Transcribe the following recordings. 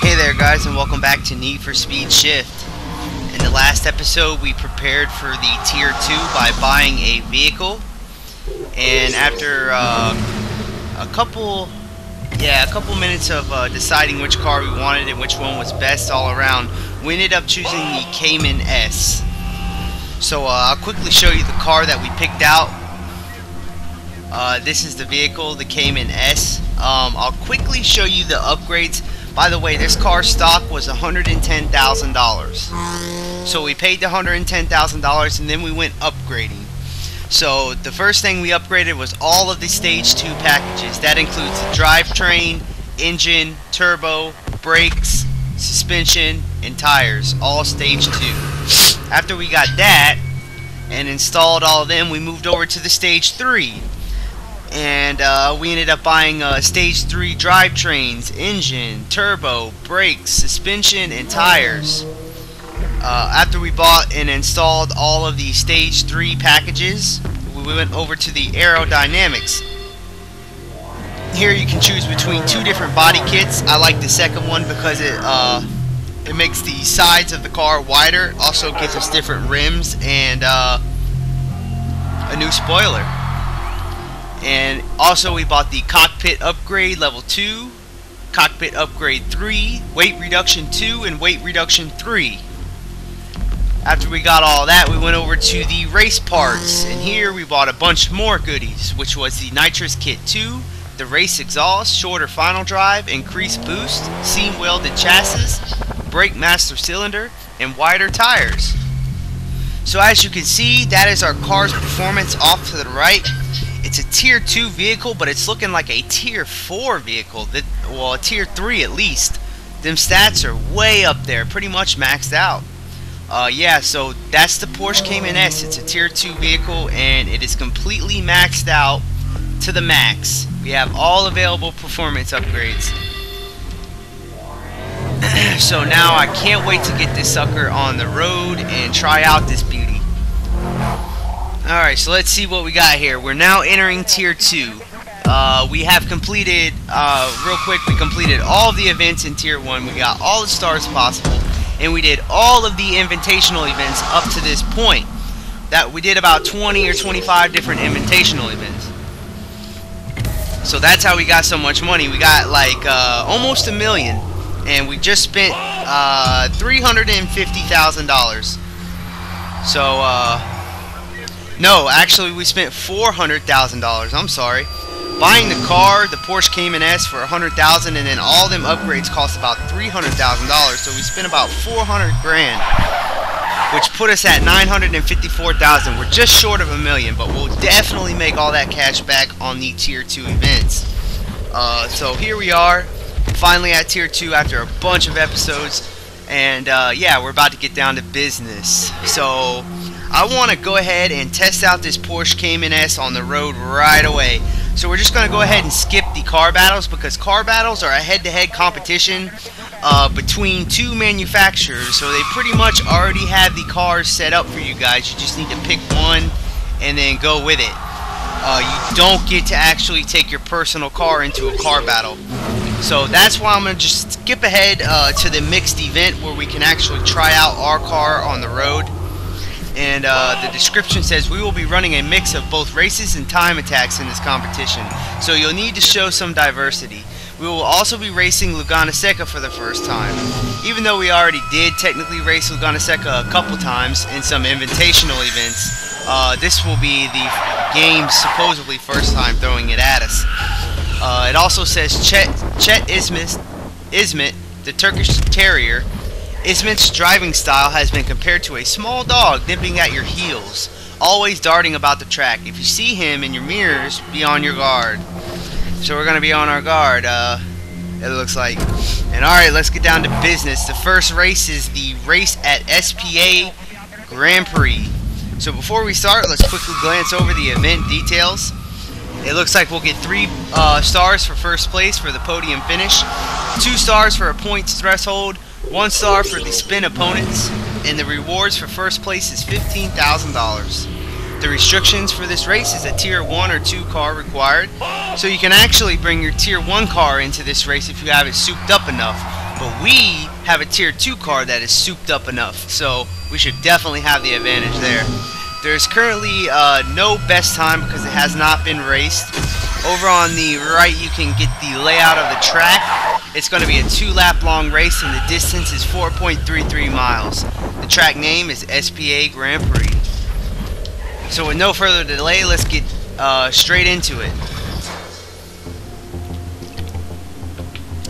Hey there guys, and welcome back to Need for Speed Shift. In the last episode we prepared for the Tier 2 by buying a vehicle, and after a couple minutes of deciding which car we wanted and which one was best all around, we ended up choosing the Cayman S. So I'll quickly show you the car that we picked out. This is the vehicle, the Cayman S. I'll quickly show you the upgrades. By the way, this car stock was $110,000. So we paid the $110,000 and then we went upgrading. So the first thing we upgraded was all of the Stage 2 packages. That includes the drivetrain, engine, turbo, brakes, suspension, and tires. All Stage 2. After we got that and installed all of them, we moved over to the Stage 3. And we ended up buying Stage 3 drivetrains, engine, turbo, brakes, suspension, and tires. After we bought and installed all of the Stage 3 packages, we went over to the aerodynamics. Here you can choose between two different body kits. I like the second one because it makes the sides of the car wider. Also gives us different rims and a new spoiler. And also we bought the cockpit upgrade level 2, cockpit upgrade 3, weight reduction 2, and weight reduction 3. After we got all that, we went over to the race parts, and here we bought a bunch more goodies, which was the nitrous kit 2, the race exhaust, shorter final drive, increased boost, seam welded chassis, brake master cylinder, and wider tires. So as you can see, that is our car's performance off to the right. It's a Tier 2 vehicle, but it's looking like a Tier 4 vehicle. Well, a Tier 3 at least. Them stats are way up there, pretty much maxed out. Yeah, so that's the Porsche Cayman S. It's a Tier 2 vehicle, and it is completely maxed out to the max. We have all available performance upgrades. So now I can't wait to get this sucker on the road and try out this beauty. Alright, so let's see what we got here. We're now entering Tier 2. We have completed, real quick, we completed all of the events in Tier 1. We got all the stars possible. And we did all of the invitational events up to this point. That we did about 20 or 25 different invitational events. So that's how we got so much money. We got like almost $1 million. And we just spent $350,000. So, no, actually we spent $400,000. I'm sorry. Buying the car, the Porsche Cayman S, for $100,000, and then all them upgrades cost about $300,000. So we spent about $400 grand, which put us at $954,000. We're just short of $1 million, but we'll definitely make all that cash back on the Tier 2 events. So here we are, finally at Tier 2 after a bunch of episodes, and yeah, we're about to get down to business. So I want to go ahead and test out this Porsche Cayman S on the road right away. So we're just going to go ahead and skip the car battles, because car battles are a head-to-head competition between two manufacturers. So they pretty much already have the cars set up for you guys. You just need to pick one and then go with it. You don't get to actually take your personal car into a car battle. So that's why I'm going to just skip ahead to the mixed event where we can actually try out our car on the road. And the description says we will be running a mix of both races and time attacks in this competition, so you'll need to show some diversity. We will also be racing Laguna Seca for the first time. Even though we already did technically race Laguna Seca a couple times in some invitational events, this will be the game's supposedly first time throwing it at us. It also says Chet Ismet, the Turkish Terrier. Ismet's driving style has been compared to a small dog nipping at your heels, always darting about the track. If you see him in your mirrors, be on your guard. So we're going to be on our guard, it looks like. And alright, let's get down to business. The first race is the race at SPA Grand Prix. So before we start, let's quickly glance over the event details. It looks like we'll get 3 stars for first place for the podium finish, 2 stars for a points threshold, 1 star for the spin opponents, and the rewards for first place is $15,000. The restrictions for this race is a tier 1 or 2 car required. So you can actually bring your tier 1 car into this race if you have it souped up enough. But we have a tier 2 car that is souped up enough. So we should definitely have the advantage there. There's currently no best time because it has not been raced. Over on the right you can get the layout of the track. It's going to be a 2-lap long race and the distance is 4.33 miles. The track name is SPA Grand Prix. So with no further delay, let's get straight into it.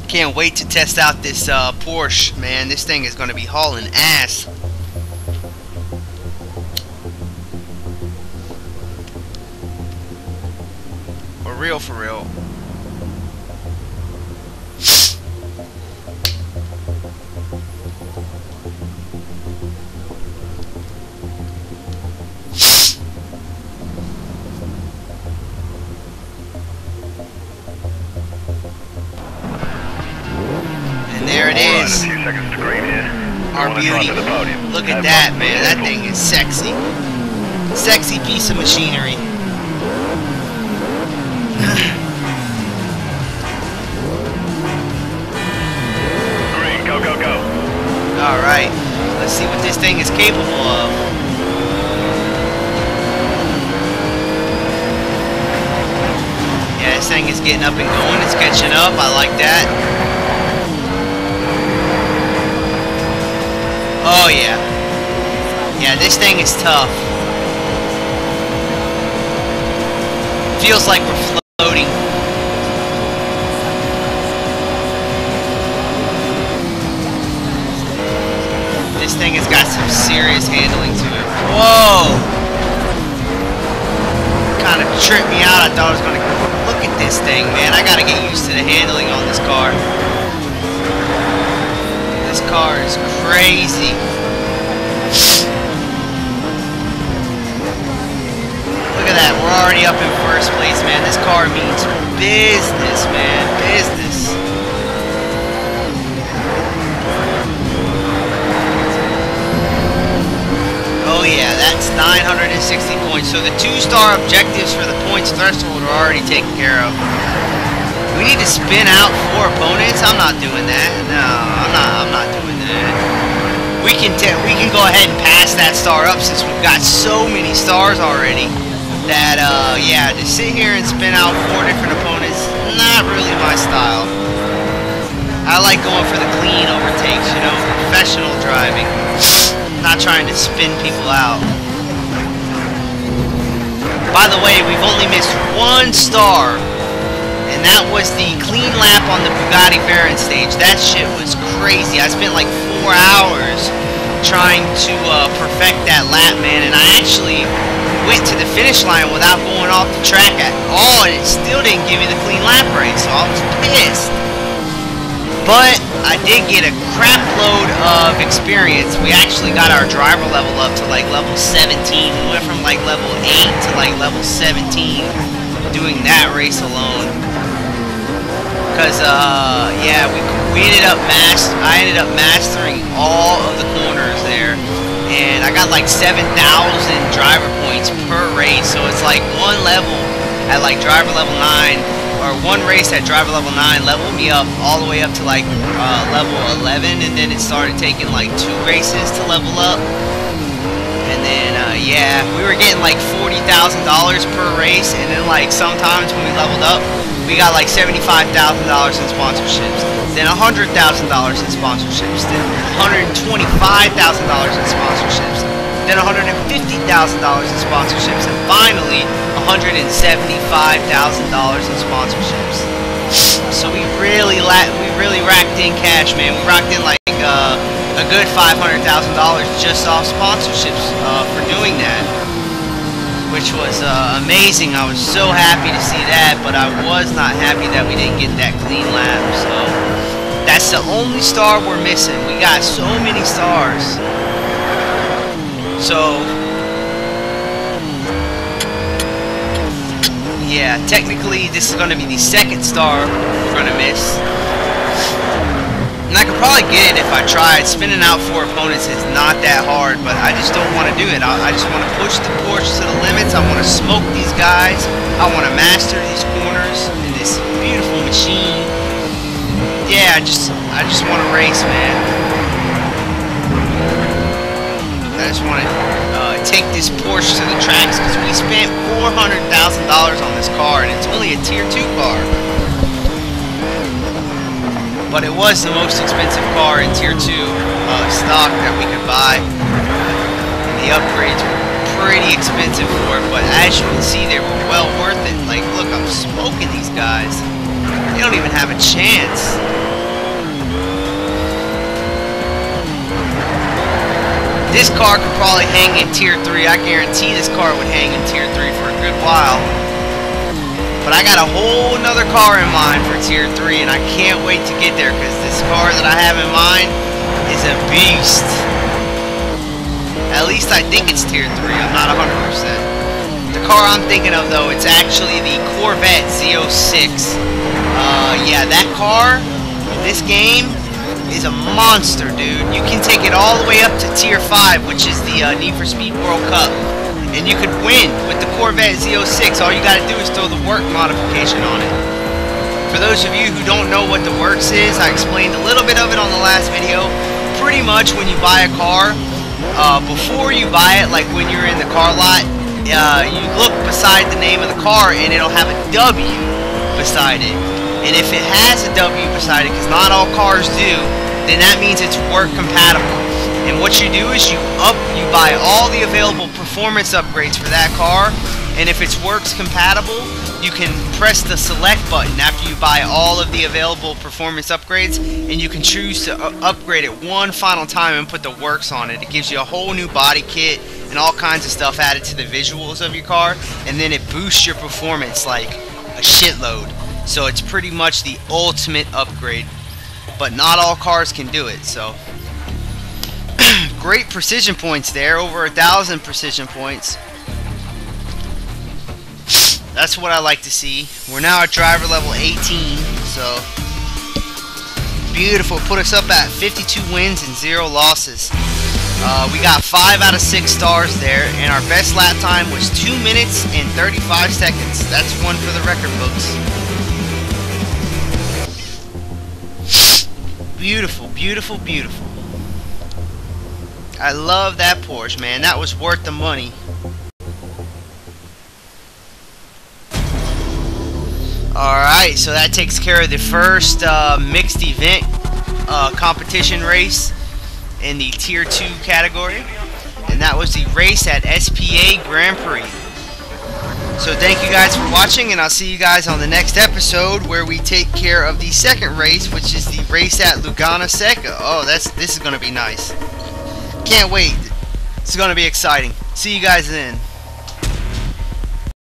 Can't wait to test out this Porsche, man. This thing is going to be hauling ass. For real, for real. There it is. Our beauty. Look at that, man. That thing is sexy. Sexy piece of machinery. Green, go, go, go. Alright. Let's see what this thing is capable of. Yeah, this thing is getting up and going. It's catching up. I like that. Oh yeah. Yeah, this thing is tough. Feels like we're floating. This thing has got some serious handling to it. Whoa! Kind of tripped me out. I thought I was gonna look at this thing, man. I gotta get used to the handling on this car. This car is crazy. Look at that, we're already up in first place, man. This car means business, man. Business. Oh yeah, that's 960 points. So the 2-star objectives for the points threshold are already taken care of. We need to spin out 4 opponents. I'm not doing that. No, I'm not doing that. We can go ahead and pass that star up since we've got so many stars already. That yeah, to sit here and spin out 4 different opponents, not really my style. I like going for the clean overtakes, you know, professional driving. Not trying to spin people out. By the way, we've only missed 1 star. And that was the clean lap on the Bugatti Veyron stage. That shit was crazy. I spent like 4 hours trying to perfect that lap, man. And I actually went to the finish line without going off the track at all. And it still didn't give me the clean lap rate. So I was pissed. But I did get a crap load of experience. We actually got our driver level up to like level 17. We went from like level 8 to like level 17 doing that race alone. Because, yeah, we ended up I ended up mastering all of the corners there. And I got like 7,000 driver points per race. So it's like 1 level at like driver level 9. Or 1 race at driver level 9 leveled me up all the way up to like level 11. And then it started taking like 2 races to level up. And then, yeah, we were getting like $40,000 per race. And then like sometimes when we leveled up, we got like $75,000 in sponsorships, then $100,000 in sponsorships, then $125,000 in sponsorships, then $150,000 in sponsorships, and finally $175,000 in sponsorships. So we really racked in cash, man. We racked in like a good $500,000 just off sponsorships for doing that. Which was amazing. I was so happy to see that, but I was not happy that we didn't get that clean lap. So that's the only star we're missing. We got so many stars. So yeah, technically this is going to be the 2nd star we're going to miss. And I could probably get it if I tried. Spinning out 4 opponents is not that hard, but I just don't want to do it. I just want to push the Porsche to the limits. I want to smoke these guys. I want to master these corners in this beautiful machine. Yeah, I just want to race, man. I just want to take this Porsche to the tracks because we spent $400,000 on this car, and it's only a Tier 2 car. But it was the most expensive car in Tier 2 stock that we could buy. The upgrades were pretty expensive for it, but as you can see, they were well worth it. Like, look, I'm smoking these guys. They don't even have a chance. This car could probably hang in Tier 3. I guarantee this car would hang in Tier 3 for a good while. But I got a whole nother car in mind for Tier 3, and I can't wait to get there because this car that I have in mind is a beast. At least I think it's Tier 3. I'm not 100%. The car I'm thinking of, though, it's actually the Corvette Z06. Yeah, that car, this game, is a monster, dude. You can take it all the way up to Tier 5, which is the Need for Speed World Cup. And you could win with the Corvette Z06. All you gotta do is throw the work modification on it. For those of you who don't know what the works is, I explained a little bit of it on the last video. Pretty much when you buy a car, before you buy it, like when you're in the car lot, you look beside the name of the car and it'll have a W beside it. And if it has a W beside it, because not all cars do, then that means it's work compatible. And what you do is you buy all the available performance upgrades for that car, and if it's works compatible, you can press the select button after you buy all of the available performance upgrades, and you can choose to upgrade it one final time and put the works on it. It gives you a whole new body kit and all kinds of stuff added to the visuals of your car, and then it boosts your performance like a shitload. So it's pretty much the ultimate upgrade, but not all cars can do it. So great precision points there, over 1,000 precision points. That's what I like to see. We're now at driver level 18, so beautiful. Put us up at 52 wins and 0 losses. We got 5 out of 6 stars there, and our best lap time was 2 minutes and 35 seconds. That's one for the record books. Beautiful, beautiful, beautiful. I love that Porsche, man. That was worth the money. Alright, so that takes care of the first mixed event competition race in the Tier 2 category. And that was the race at SPA Grand Prix. So thank you guys for watching, and I'll see you guys on the next episode where we take care of the second race, which is the race at Laguna Seca. Oh, this is going to be nice. Can't wait. It's going to be exciting. See you guys then.